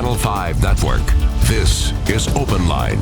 Channel 5 Network. This is Open Line.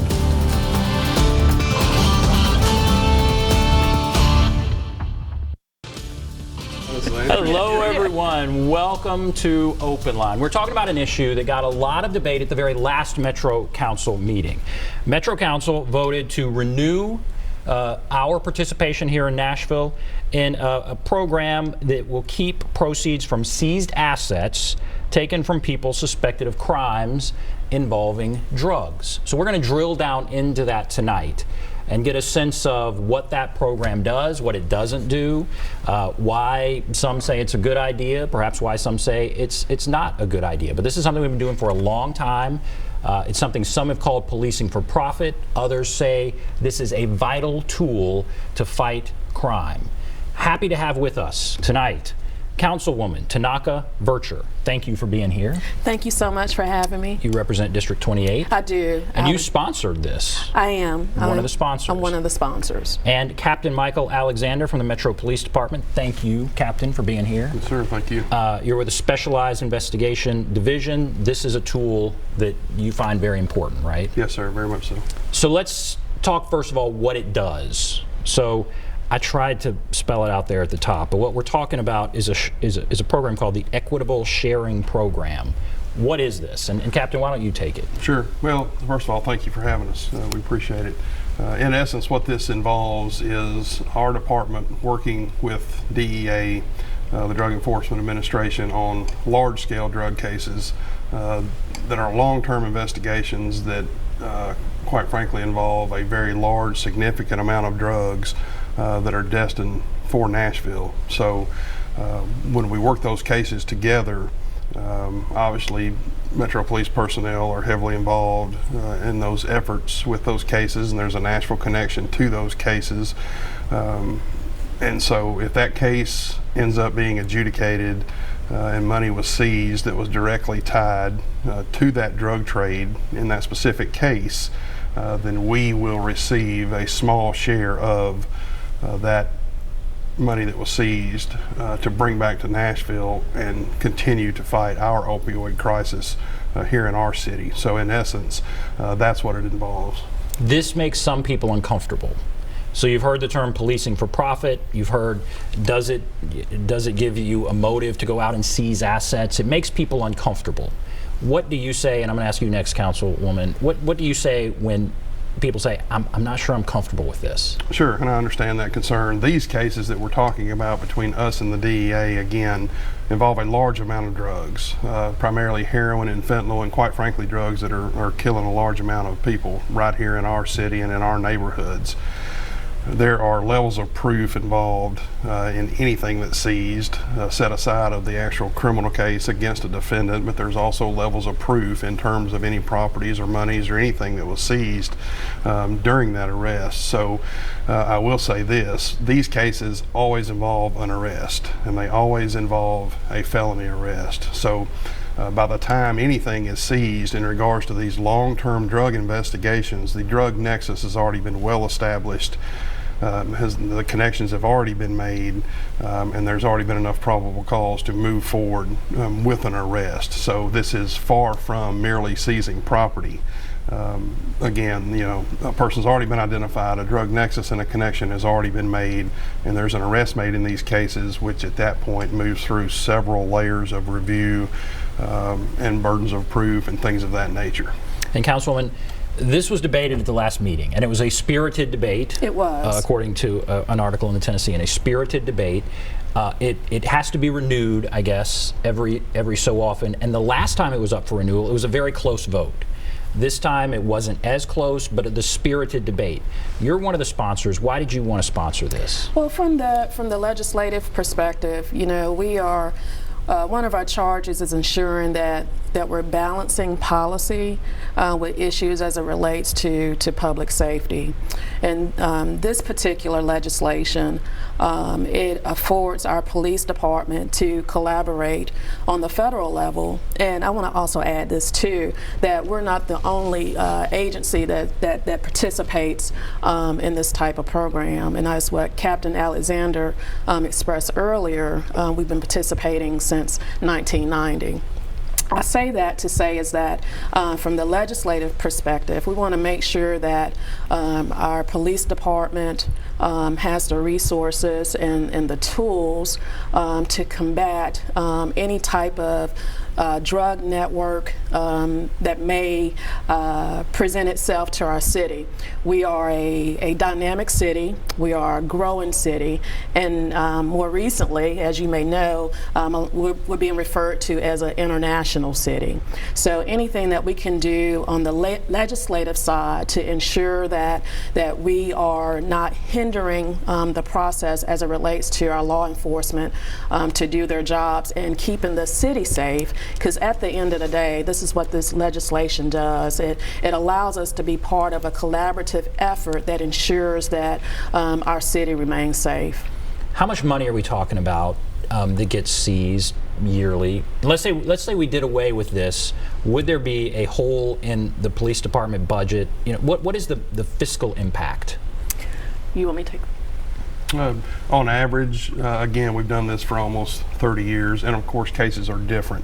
Hello, everyone. Welcome to Open Line. We're talking about an issue that got a lot of debate at the very last Metro Council meeting. Metro Council voted to renew our participation here in Nashville in a program that will keep proceeds from seized assets taken from people suspected of crimes involving drugs. So we're going to drill down into that tonight and get a sense of what that program does, what it doesn't do, why some say it's a good idea, perhaps why some say it's not a good idea. But this is something we've been doing for a long time. It's something some have called policing for profit. Others say this is a vital tool to fight crime. Happy to have with us tonight Councilwoman Tanaka Vercher. Thank you for being here. Thank you so much for having me. You represent District 28. I do. And you sponsored this. I am. One of the sponsors. I'm one of the sponsors. And Captain Michael Alexander from the Metro Police Department. Thank you, Captain, for being here. Yes, sir. Thank you. You're with the Specialized Investigation Division. This is a tool that you find very important, right? Yes, sir. Very much so. So let's talk first of all what it does. So I tried to spell it out there at the top, but what we're talking about is a program called the Equitable Sharing Program. What is this? And Captain, why don't you take it? Sure. Well, first of all, thank you for having us. We appreciate it. In essence, what this involves is our department working with DEA, the Drug Enforcement Administration, on large-scale drug cases that are long-term investigations that, quite frankly, involve a very large, significant amount of drugs that are destined for Nashville. So when we work those cases together, obviously Metro Police personnel are heavily involved in those efforts with those cases, and there's a Nashville connection to those cases. And so if that case ends up being adjudicated and money was seized that was directly tied to that drug trade in that specific case, then we will receive a small share of that money that was seized to bring back to Nashville and continue to fight our opioid crisis here in our city. So in essence, that's what it involves. This makes some people uncomfortable. So you've heard the term policing for profit. You've heard, does it give you a motive to go out and seize assets? It makes people uncomfortable. What do you say, and I'm going to ask you next, Councilwoman, what do you say when people say, I'm not sure I'm comfortable with this? Sure, and I understand that concern. These cases that we're talking about between us and the DEA, again, involve a large amount of drugs, primarily heroin and fentanyl, and quite frankly, drugs that are killing a large amount of people right here in our city and in our neighborhoods. There are levels of proof involved in anything that's seized, set aside of the actual criminal case against a defendant, but there's also levels of proof in terms of any properties or monies or anything that was seized during that arrest. So I will say this, these cases always involve an arrest, and they always involve a felony arrest. So by the time anything is seized in regards to these long-term drug investigations, the drug nexus has already been well established. The connections have already been made, and there's already been enough probable cause to move forward with an arrest. So this is far from merely seizing property. Again, you know, a person's already been identified, a drug nexus and a connection has already been made, and there's an arrest made in these cases, which at that point moves through several layers of review and burdens of proof and things of that nature. And Councilwoman, this was debated at the last meeting, and it was a spirited debate. It was. According to an article in the Tennessean, a spirited debate. It has to be renewed, I guess, every so often. And the last time it was up for renewal, it was a very close vote. This time it wasn't as close, but the spirited debate. You're one of the sponsors. Why did you want to sponsor this? Well, from the legislative perspective, you know, we are. One of our charges is ensuring that we're balancing policy with issues as it relates to public safety. And this particular legislation, it affords our police department to collaborate on the federal level. And I want to also add this too, that we're not the only agency that participates in this type of program. And that's what Captain Alexander expressed earlier. We've been participating since 1990. I say that to say is that from the legislative perspective, we want to make sure that our police department has the resources and the tools to combat any type of drug network that may present itself to our city. We are a dynamic city, we are a growing city, and more recently, as you may know, we're being referred to as an international city. So anything that we can do on the legislative side to ensure that we are not hindering the process as it relates to our law enforcement to do their jobs and keeping the city safe. Because at the end of the day, this is what this legislation does. It allows us to be part of a collaborative effort that ensures that our city remains safe. How much money are we talking about that gets seized yearly? Let's say we did away with this. Would there be a hole in the police department budget? You know, what is the fiscal impact? You want me to take? On average, again, we've done this for almost 30 years, and of course cases are different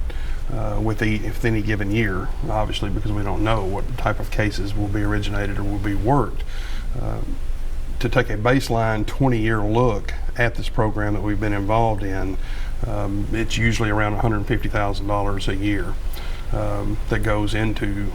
with any given year, obviously, because we don't know what type of cases will be originated or will be worked. To take a baseline 20-year look at this program that we've been involved in, it's usually around $150,000 a year that goes into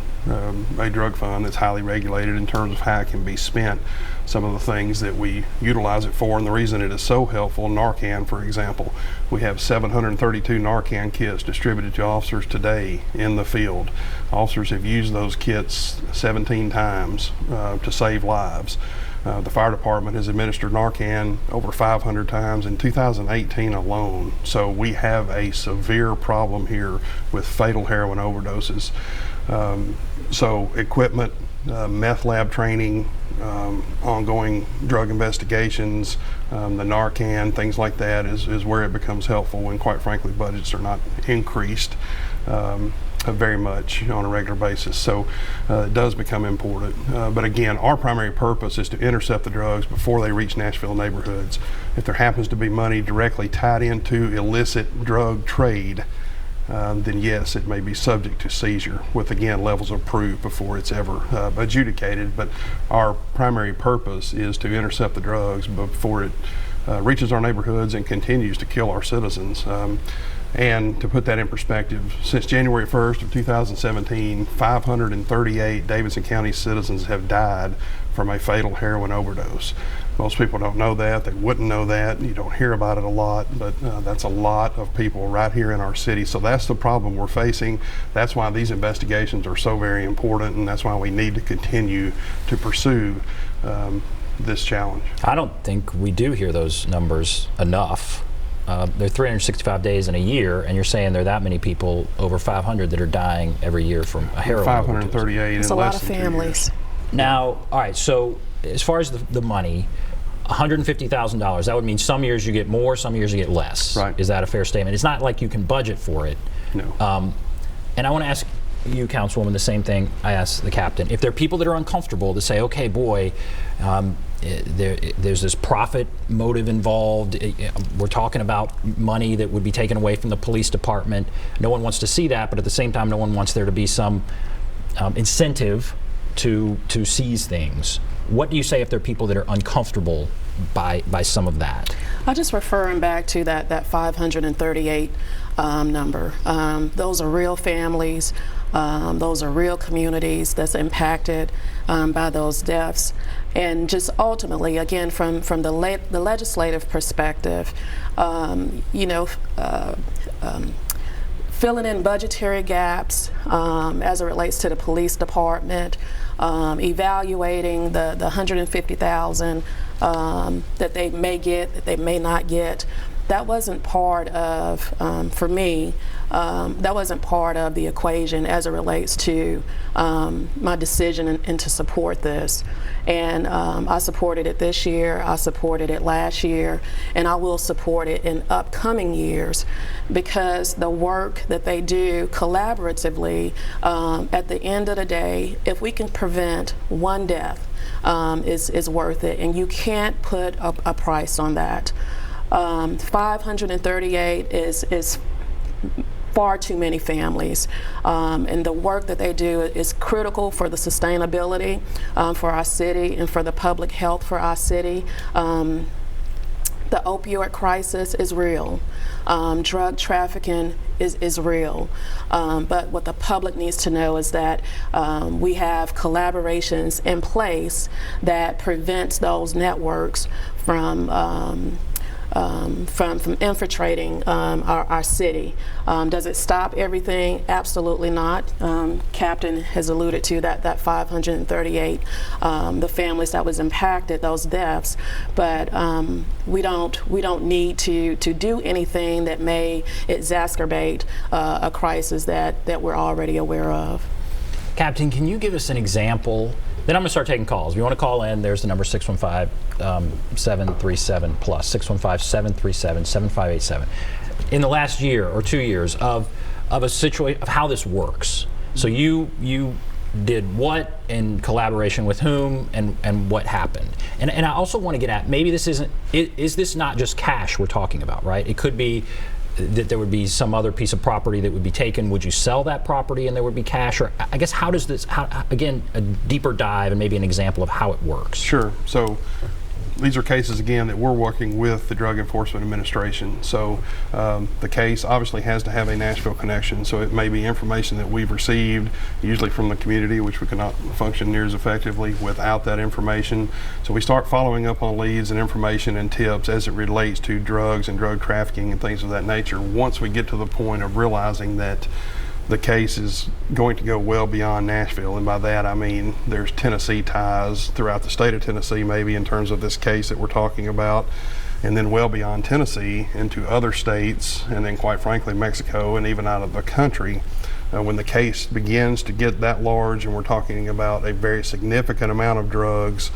a drug fund that's highly regulated in terms of how it can be spent. Some of the things that we utilize it for, and the reason it is so helpful, Narcan, for example. We have 732 Narcan kits distributed to officers today in the field. Officers have used those kits 17 times to save lives. The fire department has administered Narcan over 500 times in 2018 alone. So we have a severe problem here with fatal heroin overdoses. So equipment, meth lab training, ongoing drug investigations, the Narcan, things like that is where it becomes helpful when, quite frankly, budgets are not increased very much on a regular basis. So it does become important. But again, our primary purpose is to intercept the drugs before they reach Nashville neighborhoods. If there happens to be money directly tied into illicit drug trade, then yes, it may be subject to seizure with, again, levels of proof before it's ever adjudicated. But our primary purpose is to intercept the drugs before it reaches our neighborhoods and continues to kill our citizens. And to put that in perspective, since January 1st of 2017, 538 Davidson County citizens have died from a fatal heroin overdose. Most people don't know that. They wouldn't know that. You don't hear about it a lot, but that's a lot of people right here in our city. So that's the problem we're facing. That's why these investigations are so very important, and that's why we need to continue to pursue this challenge. I don't think we do hear those numbers enough. There are 365 days in a year, and you're saying there are that many people, over 500, that are dying every year from a heroin 538 It's in a lot less of than 2 families. years. Now, all right, so as far as the money, $150,000, that would mean some years you get more, some years you get less. Right. Is that a fair statement? It's not like you can budget for it. No. And I want to ask you, Councilwoman, the same thing I asked the captain. If there are people that are uncomfortable to say, okay, boy, there's this profit motive involved, we're talking about money that would be taken away from the police department. No one wants to see that, but at the same time, no one wants there to be some incentive to seize things. What do you say if there are people that are uncomfortable by some of that? I'll just referring back to that 538 number. Those are real families. Those are real communities that's impacted by those deaths. And just ultimately, again, from the legislative perspective, filling in budgetary gaps as it relates to the police department, evaluating the $150,000 that they may get, that they may not get. That wasn't part of, for me, that wasn't part of the equation as it relates to my decision and to support this. And I supported it this year, I supported it last year, and I will support it in upcoming years, because the work that they do collaboratively, at the end of the day, if we can prevent one death, is worth it, and you can't put a price on that. 538 is far too many families. And the work that they do is critical for the sustainability for our city and for the public health for our city. The opioid crisis is real. Drug trafficking is real. But what the public needs to know is that we have collaborations in place that prevents those networks from infiltrating our city. Does it stop everything? Absolutely not. Captain has alluded to that 538, the families that was impacted, those deaths. But we don't need to do anything that may exacerbate a crisis that we're already aware of. Captain, can you give us an example? Then I'm going to start taking calls. If you want to call in, there's the number 615-737 plus 615-737-7587. In the last year or 2 years of a situation of how this works. So you did what in collaboration with whom and what happened. And I also want to get at, maybe this is this not just cash we're talking about, right? It could be that there would be some other piece of property that would be taken. Would you sell that property and there would be cash? Or I guess how does this, again, a deeper dive and maybe an example of how it works. Sure. So these are cases, again, that we're working with the Drug Enforcement Administration. So the case obviously has to have a Nashville connection. So it may be information that we've received, usually from the community, which we cannot function near as effectively without that information. So we start following up on leads and information and tips as it relates to drugs and drug trafficking and things of that nature. Once we get to the point of realizing that the case is going to go well beyond Nashville, and by that I mean there's Tennessee ties throughout the state of Tennessee, maybe in terms of this case that we're talking about, and then well beyond Tennessee into other states, and then quite frankly Mexico, and even out of the country. When the case begins to get that large and we're talking about a very significant amount of drugs,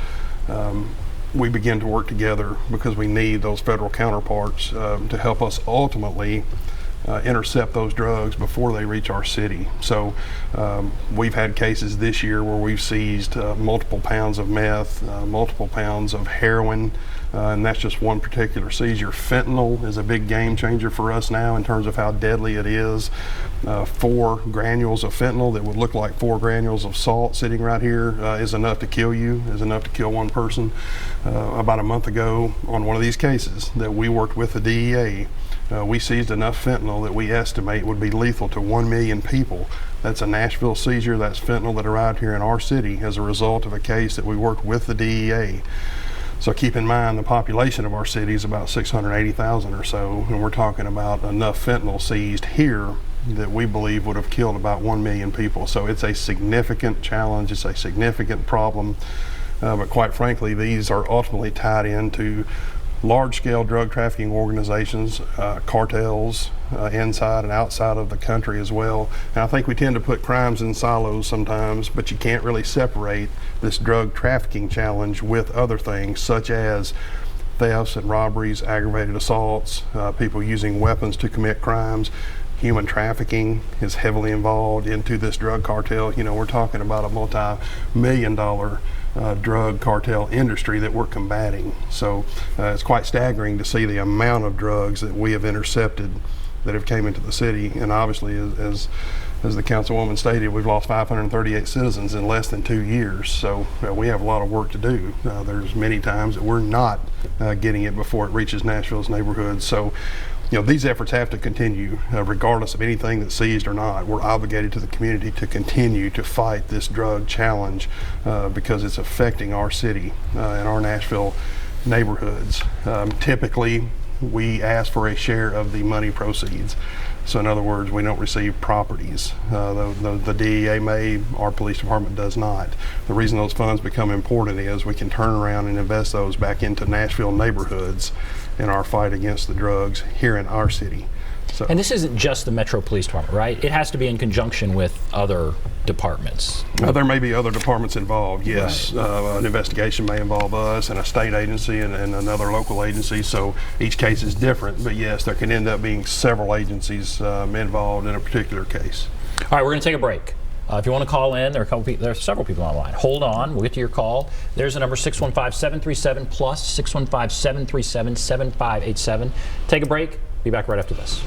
we begin to work together because we need those federal counterparts to help us ultimately intercept those drugs before they reach our city. So we've had cases this year where we've seized multiple pounds of meth, multiple pounds of heroin, and that's just one particular seizure. Fentanyl is a big game changer for us now in terms of how deadly it is. 4 granules of fentanyl that would look like 4 granules of salt sitting right here is enough to kill you, is enough to kill one person. About a month ago on one of these cases that we worked with the DEA, we seized enough fentanyl that we estimate would be lethal to 1 million people. That's a Nashville seizure. That's fentanyl that arrived here in our city as a result of a case that we worked with the DEA. So keep in mind the population of our city is about 680,000 or so, and we're talking about enough fentanyl seized here that we believe would have killed about 1 million people. So it's a significant challenge, it's a significant problem, but quite frankly, these are ultimately tied into large-scale drug trafficking organizations, cartels inside and outside of the country as well. And I think we tend to put crimes in silos sometimes, but you can't really separate this drug trafficking challenge with other things such as thefts and robberies, aggravated assaults, people using weapons to commit crimes. Human trafficking is heavily involved into this drug cartel. You know, we're talking about a multi-million-dollar drug cartel industry that we're combating. So it's quite staggering to see the amount of drugs that we have intercepted that have came into the city. And obviously, as the councilwoman stated, we've lost 538 citizens in less than 2 years. So we have a lot of work to do. There's many times that we're not getting it before it reaches Nashville's neighborhoods. So you know, these efforts have to continue regardless of anything that's seized or not. We're obligated to the community to continue to fight this drug challenge because it's affecting our city and our Nashville neighborhoods. Typically, we ask for a share of the money proceeds. So in other words, we don't receive properties. The DEA may, our police department does not. The reason those funds become important is we can turn around and invest those back into Nashville neighborhoods in our fight against the drugs here in our city. So. And this isn't just the Metro Police Department, right? It has to be in conjunction with other departments. There may be other departments involved, yes. Right. An investigation may involve us and a state agency and another local agency, so each case is different, but yes, there can end up being several agencies involved in a particular case. All right, we're going to take a break. If you want to call in, there are several people online. Hold on, we'll get to your call. There's the number 615-737 plus 615-737-7587. Take a break. Be back right after this.